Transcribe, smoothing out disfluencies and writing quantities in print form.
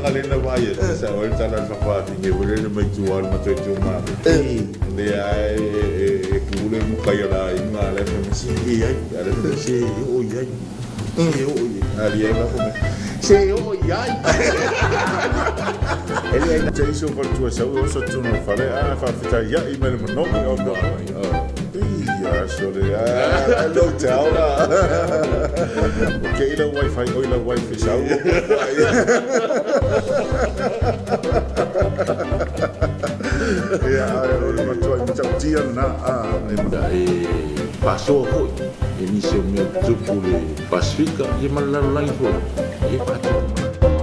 kalenda vai sa ol tala sa fati nge wele me tuar ma to tuma le ai kule mu kaya la inga le me si ai ale me si o ai si o ali ai va come si o ai ele ai te iso for tu sa o so tu no fale a fa fita ya i me no o no ja sorry lo tell okay ila wifi o ila wifi sa ya ora ma toi mo tau tia na e paso ho e mi se o meu tupu le Pacifica e malala lai ho e pato